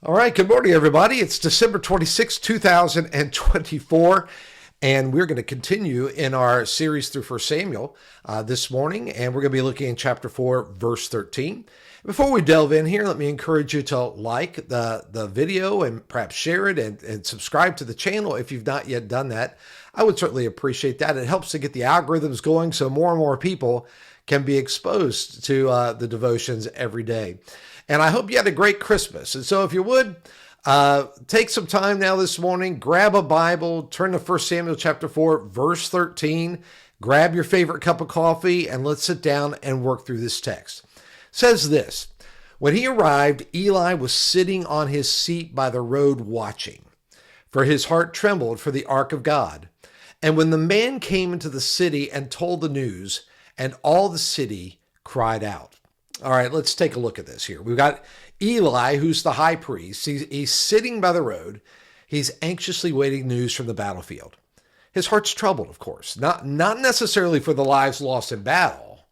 All right, good morning, everybody. It's December 26, 2024, and we're going to continue in our series through 1 Samuel this morning, and we're going to be looking in chapter 4, verse 13. Before we delve in here, let me encourage you to like the video and perhaps share it and subscribe to the channel if you've not yet done that. I would certainly appreciate that. It helps to get the algorithms going so more and more people can be exposed to the devotions every day. And I hope you had a great Christmas. And so if you would, take some time now this morning, grab a Bible, turn to 1 Samuel chapter 4, verse 13, grab your favorite cup of coffee, and let's sit down and work through this text. It says this: when he arrived, Eli was sitting on his seat by the road watching, for his heart trembled for the ark of God. And when the man came into the city and told the news, and all the city cried out. All right, let's take a look at this here. We've got Eli, who's the high priest. He's sitting by the road. He's anxiously waiting news from the battlefield. His heart's troubled, of course, not necessarily for the lives lost in battle,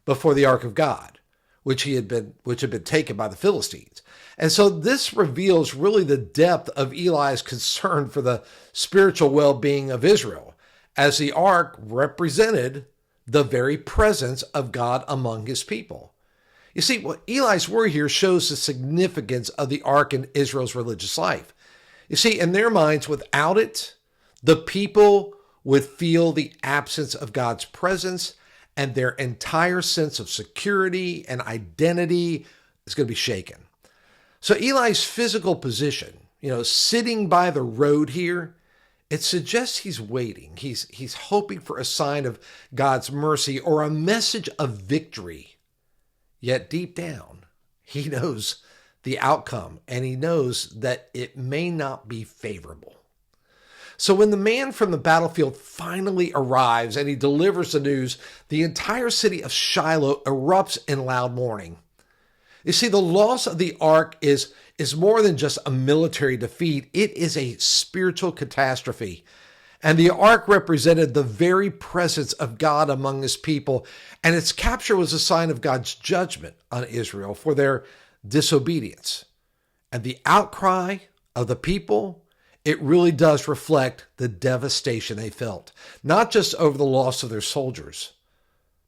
but for the ark of God, which had been taken by the Philistines. And so this reveals really the depth of Eli's concern for the spiritual well-being of Israel, as the ark represented the very presence of God among his people. You see, what Eli's worry here shows the significance of the ark in Israel's religious life. You see, in their minds, without it, the people would feel the absence of God's presence, and their entire sense of security and identity is going to be shaken. So Eli's physical position, sitting by the road here, it suggests he's waiting. He's hoping for a sign of God's mercy or a message of victory. Yet deep down, he knows the outcome, and he knows that it may not be favorable. So when the man from the battlefield finally arrives and he delivers the news, the entire city of Shiloh erupts in loud mourning. You see, the loss of the ark is more than just a military defeat. It is a spiritual catastrophe. And the ark represented the very presence of God among his people, and its capture was a sign of God's judgment on Israel for their disobedience. And the outcry of the people, it really does reflect the devastation they felt, not just over the loss of their soldiers,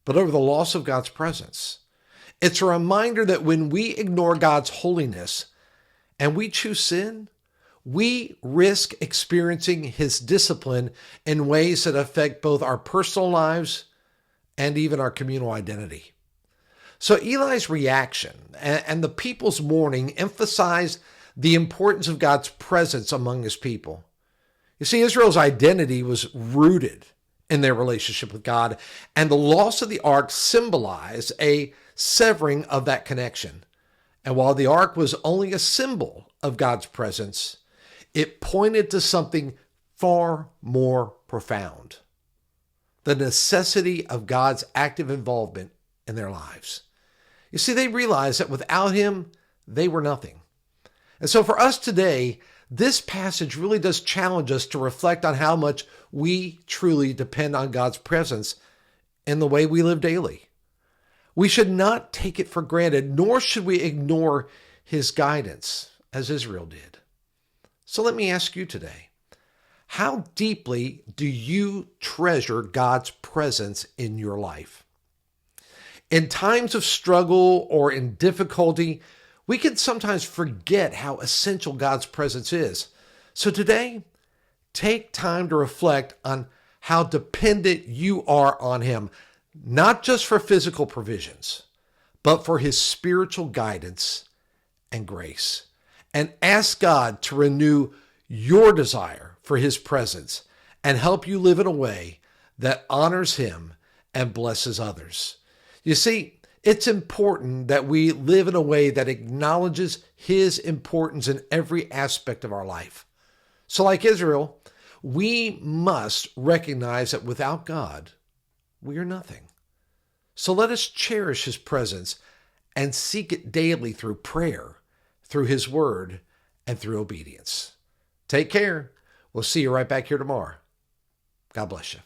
but over the loss of God's presence. It's a reminder that when we ignore God's holiness and we choose sin, we risk experiencing his discipline in ways that affect both our personal lives and even our communal identity. So Eli's reaction and the people's mourning emphasized the importance of God's presence among his people. You see, Israel's identity was rooted in their relationship with God, and the loss of the ark symbolized a severing of that connection. And while the ark was only a symbol of God's presence, it pointed to something far more profound: the necessity of God's active involvement in their lives. You see, they realized that without him, they were nothing. And so for us today, this passage really does challenge us to reflect on how much we truly depend on God's presence in the way we live daily. We should not take it for granted, nor should we ignore his guidance as Israel did. So let me ask you today, how deeply do you treasure God's presence in your life? In times of struggle or in difficulty, we can sometimes forget how essential God's presence is. So today, take time to reflect on how dependent you are on him, not just for physical provisions, but for his spiritual guidance and grace. And ask God to renew your desire for his presence and help you live in a way that honors him and blesses others. You see, it's important that we live in a way that acknowledges his importance in every aspect of our life. So like Israel, we must recognize that without God, we are nothing. So let us cherish his presence and seek it daily through prayer, through his word, and through obedience. Take care. We'll see you right back here tomorrow. God bless you.